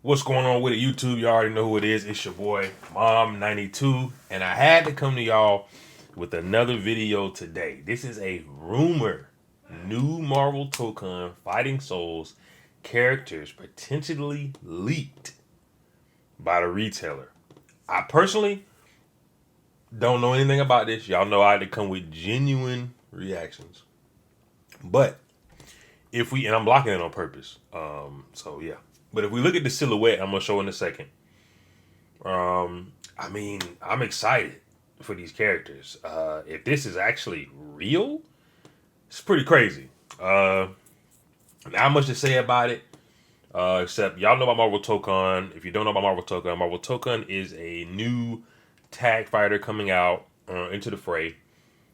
What's going on with it, YouTube? You already know who it is. It's your boy, Mom92. And I had to come to y'all with another video today. This is a rumor. New Marvel Tokon Fighting Souls characters potentially leaked by the retailer. I personally don't know anything about this. Y'all know I had to come with genuine reactions. But if we, and I'm blocking it on purpose. So yeah. But if we look at the silhouette, I'm gonna show in a second. I'm excited for these characters. If this is actually real, it's pretty crazy. Not much to say about it, except y'all know about Marvel Tokon. If you don't know about Marvel Tokon is a new tag fighter coming out into the fray.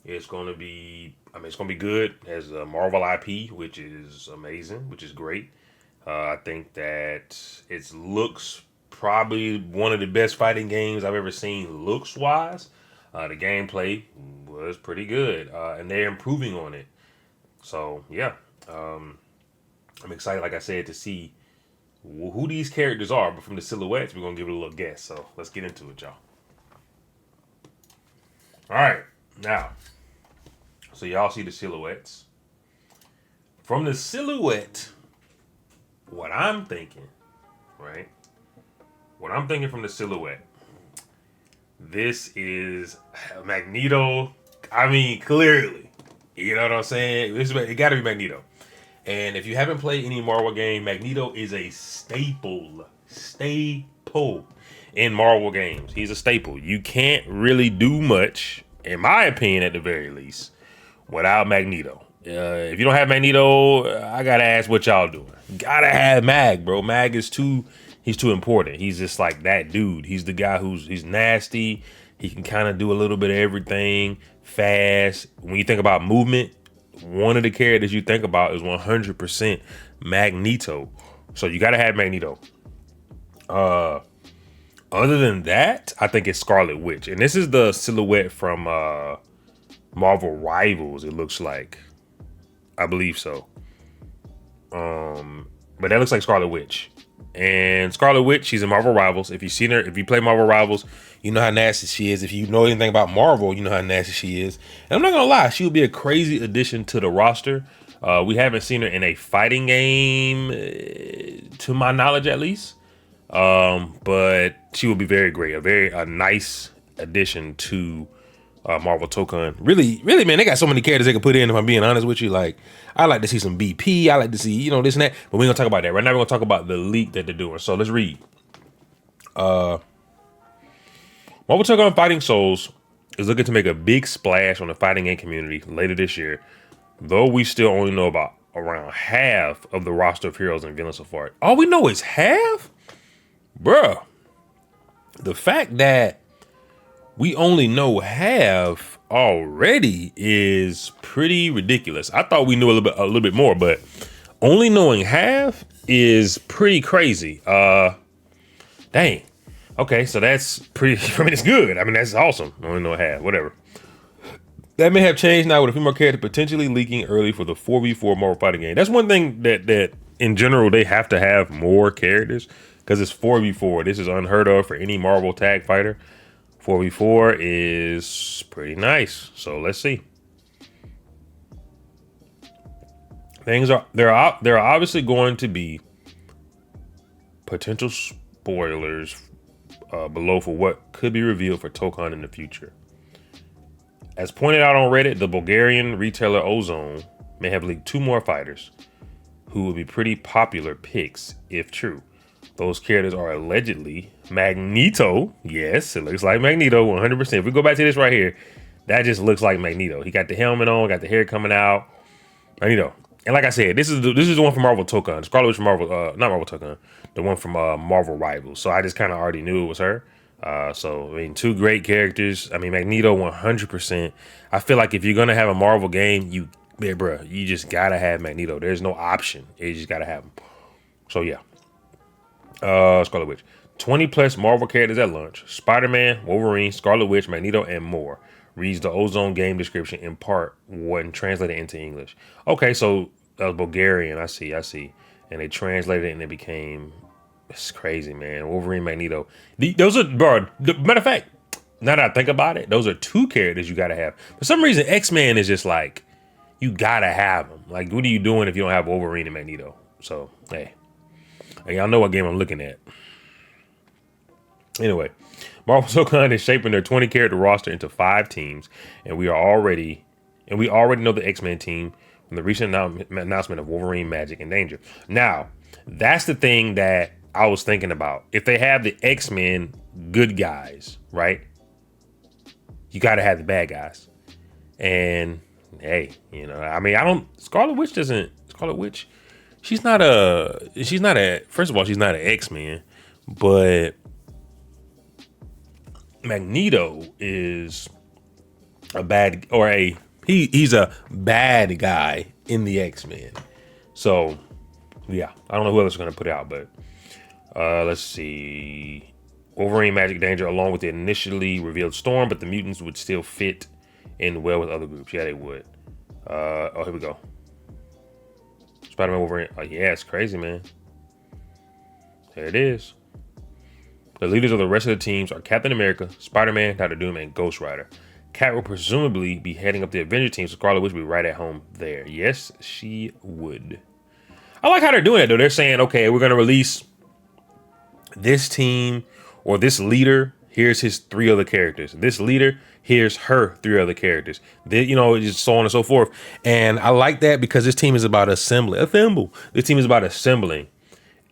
It's going to be, it's going to be good as a Marvel IP, which is amazing, which is great. I think that it looks probably one of the best fighting games I've ever seen looks wise. The gameplay was pretty good, and they're improving on it. So yeah, I'm excited, like I said, to see who these characters are. But from the silhouettes, we're gonna give it a little guess. So let's get into it, y'all. All right, now, so y'all see the silhouettes. From the silhouette, what I'm thinking, right? What I'm thinking from the silhouette, this is Magneto. Clearly, you know what I'm saying. It got to be Magneto. And if you haven't played any Marvel game, Magneto is a staple in Marvel games. He's a staple. You can't really do much, in my opinion, at the very least, without Magneto. If you don't have Magneto, I gotta ask what y'all doing. Gotta have Mag, bro. Mag is he's too important. He's just like that dude. He's the guy he's nasty. He can kind of do a little bit of everything, fast. When you think about movement, one of the characters you think about is 100% Magneto. So you gotta have Magneto. Other than that, I think it's Scarlet Witch. And this is the silhouette from Marvel Rivals, it looks like. I believe so. But that looks like Scarlet Witch. And Scarlet Witch, she's in Marvel Rivals. If you've seen her, if you play Marvel Rivals, you know how nasty she is. If you know anything about Marvel, you know how nasty she is. And I'm not gonna lie, she would be a crazy addition to the roster. We haven't seen her in a fighting game, to my knowledge at least. But she would be very great, a nice addition to Marvel Tokon. Really, man, they got so many characters they can put in. If I'm being honest with you, like I like to see some BP. I like to see this and that. But we're gonna talk about that right now. We're gonna talk about the leak that they're doing. So let's read. Marvel Tokon Fighting Souls is looking to make a big splash on the fighting game community later this year. Though we still only know about around half of the roster of heroes and villains so far. All we know is half, bruh. The fact that we only know half already is pretty ridiculous. I thought we knew a little bit more, but only knowing half is pretty crazy. Dang. Okay, so that's pretty. It's good. That's awesome. Only know half. Whatever. That may have changed now with a few more characters potentially leaking early for the 4v4 Marvel fighting game. That's one thing that in general they have to have more characters because it's 4v4. This is unheard of for any Marvel tag fighter. 4v4 is pretty nice. So let's see. There are obviously going to be potential spoilers below for what could be revealed for Tokon in the future. As pointed out on Reddit, the Bulgarian retailer Ozone may have leaked 2 more fighters who would be pretty popular picks if true. Those characters are allegedly Magneto. Yes, it looks like Magneto 100%. If we go back to this right here, that just looks like Magneto. He got the helmet on, got the hair coming out. Magneto. And like I said, this is the one from Marvel Tokon. Scarlet Witch from Marvel, not Marvel Tokon, the one from Marvel Rivals. So I just kind of already knew it was her. So 2 great characters. Magneto 100%. I feel like if you're gonna have a Marvel game, you just gotta have Magneto. There's no option. You just gotta have him. So yeah. Scarlet Witch. 20 plus Marvel characters at launch. Spider-Man, Wolverine, Scarlet Witch, Magneto, and more. Reads the Ozone game description in part when translated into English. Okay, so that was Bulgarian. I see. And they translated it and it became It's crazy, man. Wolverine, Magneto. Those are, bro. Matter of fact, now that I think about it, those are two characters you gotta have. For some reason, X-Men is just like, you gotta have them. Like, what are you doing if you don't have Wolverine and Magneto? So, hey, y'all know what game I'm looking at. Anyway, Marvel Tokon is shaping their 20 character roster into 5 teams, and we already know the X-Men team from the recent announcement of Wolverine, Magic, and Danger. Now, that's the thing that I was thinking about. If they have the X-Men good guys, right? You got to have the bad guys. And hey, you know, I mean, Scarlet Witch, she's not a, first of all, she's not an X-Men, but Magneto is he's a bad guy in the X-Men. So yeah, I don't know who else is going to put it out, but let's see. Wolverine, Magic, Danger, along with the initially revealed Storm, but the mutants would still fit in well with other groups. Yeah, they would. Here we go. Spider-Man, Wolverine. Oh yeah, it's crazy, man. There it is. The leaders of the rest of the teams are Captain America, Spider-Man, Dr. Doom, and Ghost Rider. Cat will presumably be heading up the Avenger team, so Scarlet Witch will be right at home there. Yes, she would. I like how they're doing it, though. They're saying, okay, we're going to release this team or this leader. Here's his 3 other characters. This leader, here's her 3 other characters. You know, just so on and so forth. And I like that because this team is about assembling. This team is about assembling.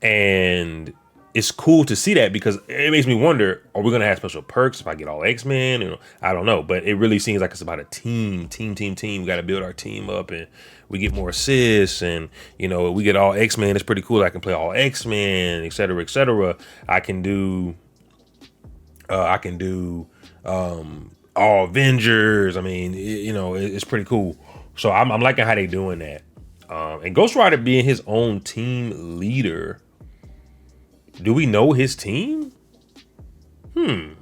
And it's cool to see that because it makes me wonder, are we going to have special perks if I get all X-Men? You know, I don't know, but it really seems like it's about a team. We got to build our team up and we get more assists and, you know, we get all X-Men. It's pretty cool. I can play all X-Men, et cetera, et cetera. I can do all Avengers. I mean, it's pretty cool. So I'm liking how they doing that. And Ghost Rider being his own team leader. Do we know his team? I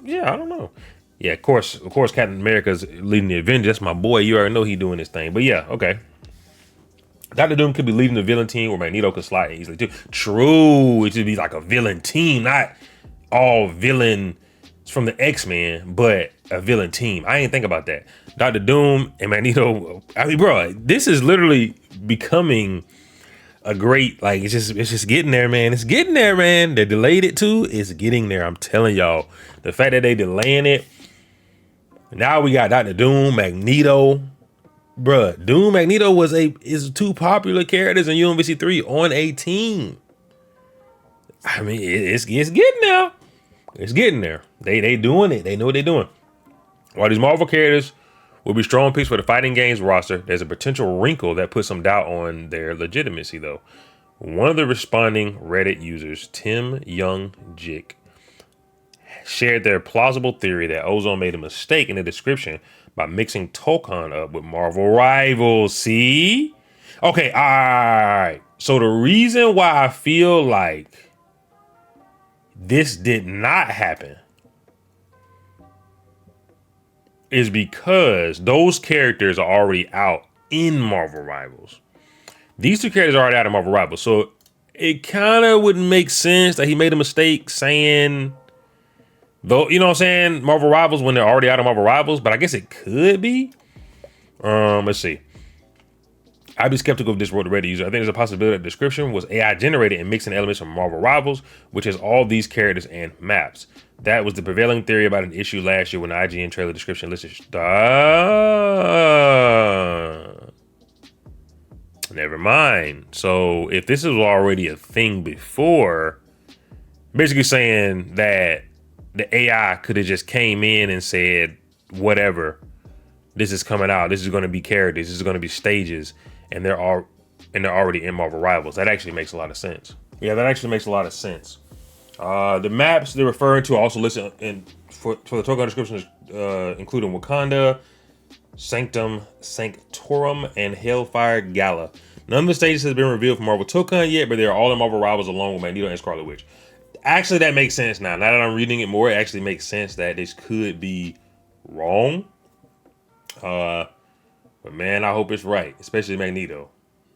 don't know. Yeah, of course, Captain America's leading the Avengers. That's my boy. You already know he doing his thing. But yeah, okay. Dr. Doom could be leading the villain team, or Magneto could slide easily too. True, it should be like a villain team, not all villains from the X-Men, but a villain team. I ain't think about that. Dr. Doom and Magneto. I mean, bro, this is literally becoming a great, like, it's just getting there, man. It's getting there, man. They delayed it too. It's getting there. I'm telling y'all, the fact that they delaying it. Now we got Dr. Doom, Magneto, bruh. Doom, Magneto is 2 popular characters in UMVC 3 on a team. I mean, it's getting there. It's getting there. They doing it. They know what they're doing. While these Marvel characters will be strong picks for the fighting games roster, there's a potential wrinkle that puts some doubt on their legitimacy, though. One of the responding Reddit users, Tim Young Jick, shared their plausible theory that Ozone made a mistake in the description by mixing Tokon up with Marvel Rivals. See? Okay, all right. So the reason why I feel like this did not happen is because those characters are already out in Marvel Rivals. These 2 characters are already out of Marvel Rivals. So it kind of wouldn't make sense that he made a mistake saying, though, you know what I'm saying, Marvel Rivals when they're already out of Marvel Rivals, but I guess it could be. Let's see. I'd be skeptical of this wrote the Reddit user. I think there's a possibility that the description was AI generated and mixing elements from Marvel Rivals, which has all these characters and maps. That was the prevailing theory about an issue last year when the IGN trailer description listed. Never mind. So if this was already a thing before, basically saying that the AI could have just came in and said, whatever, this is coming out. This is going to be characters. This is going to be stages. And they're already in Marvel Rivals. That actually makes a lot of sense. Yeah, that actually makes a lot of sense. The maps they're referring to are also listed for the Tokon descriptions, including Wakanda, Sanctum Sanctorum, and Hellfire Gala. None of the stages has been revealed for Marvel Tokon yet, but they are all in Marvel Rivals along with Magneto and Scarlet Witch. Actually, that makes sense now. Now that I'm reading it more, it actually makes sense that this could be wrong. But man, I hope it's right, especially Magneto.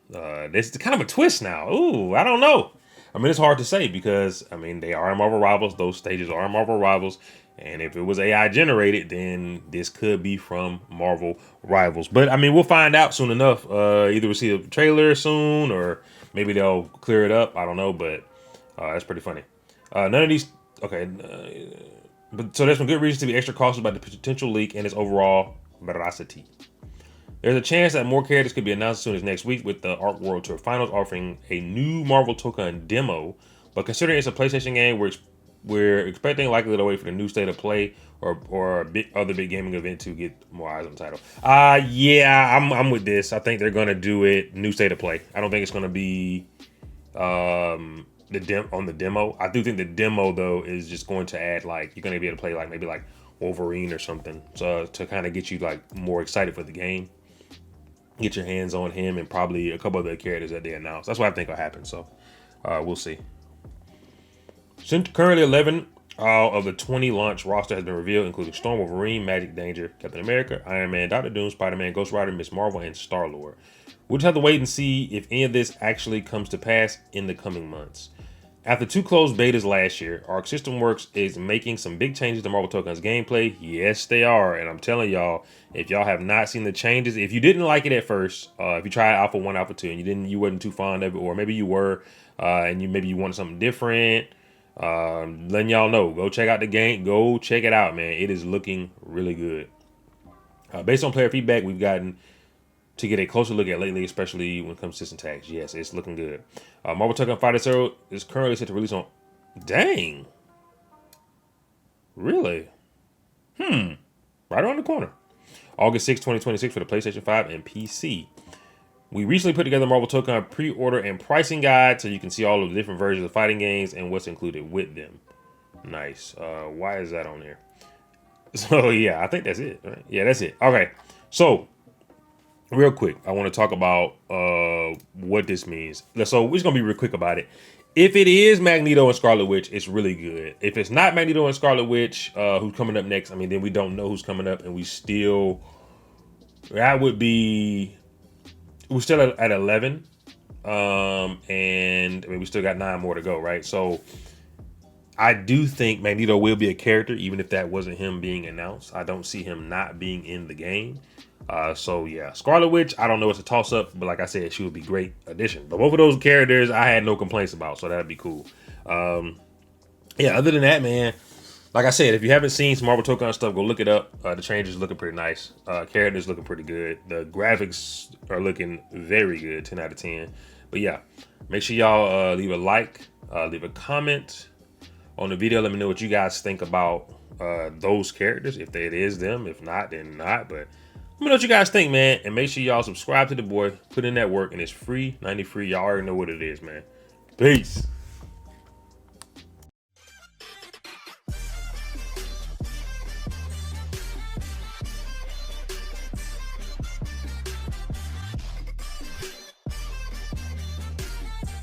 This is kind of a twist now. Ooh, I don't know. I mean, it's hard to say because I mean they are Marvel Rivals. Those stages are Marvel Rivals, and if it was AI generated, then this could be from Marvel Rivals. But I mean, we'll find out soon enough. Either we'll see a trailer soon, or maybe they'll clear it up. I don't know, but that's pretty funny. None of these. Okay, but so there's some good reasons to be extra cautious about the potential leak and its overall veracity. There's a chance that more characters could be announced as soon as next week, with the Arc World Tour Finals offering a new Marvel Tokon demo. But considering it's a PlayStation game, we're expecting likely to wait for the new State of Play or a other big gaming event to get more eyes on the title. Yeah, I'm with this. I think they're gonna do it new State of Play. I don't think it's gonna be on the demo. I do think the demo though is just going to add, like, you're gonna be able to play like maybe like Wolverine or something, so to kind of get you like more excited for the game. Get your hands on him and probably a couple other characters that they announced. That's what I think will happen. So we'll see. Since currently 11 of the 20 launch roster has been revealed, including Storm, Wolverine, Magic, Danger, Captain America, Iron Man, Doctor Doom, Spider-Man, Ghost Rider, Miss Marvel, and Star-Lord. We'll just have to wait and see if any of this actually comes to pass in the coming months. After 2 closed betas last year, Arc System Works is making some big changes to Marvel Tokon's gameplay. Yes, they are. And I'm telling y'all, if y'all have not seen the changes, if you didn't like it at first, if you tried Alpha 1, Alpha 2, and you wasn't too fond of it, or maybe you were, and maybe you wanted something different, letting y'all know, go check out the game. Go check it out, man. It is looking really good. Based on player feedback we've gotten to get a closer look at lately, especially when it comes to system tags. Yes, it's looking good. Marvel Tokon Fighter Zero is currently set to release on... Dang. Really? Right around the corner. August 6, 2026 for the PlayStation 5 and PC. We recently put together Marvel Tokon pre-order and pricing guide so you can see all of the different versions of fighting games and what's included with them. Nice. Why is that on there? So, yeah, I think that's it. Right? Yeah, that's it. Okay. So, real quick, I want to talk about what this means. So we're just going to be real quick about it. If it is Magneto and Scarlet Witch, it's really good. If it's not Magneto and Scarlet Witch, who's coming up next, I mean, then we don't know who's coming up, and we're still at 11. And I mean, we still got 9 more to go, right? So I do think Magneto will be a character, even if that wasn't him being announced. I don't see him not being in the game. So yeah, Scarlet Witch, I don't know, it's a toss up, but like I said, she would be great addition. But both of those characters I had no complaints about, so that'd be cool. Yeah, other than that, man, like I said, if you haven't seen some Marvel Tokon stuff, go look it up. The changes looking pretty nice. Characters looking pretty good. The graphics are looking very good, 10 out of 10. But yeah, make sure y'all leave a like, leave a comment on the video. Let me know what you guys think about those characters, if it is them. If not, then not. But let me know what you guys think, man. And make sure y'all subscribe to the boy, put in that work, and it's free, 90 free. Y'all already know what it is, man. Peace.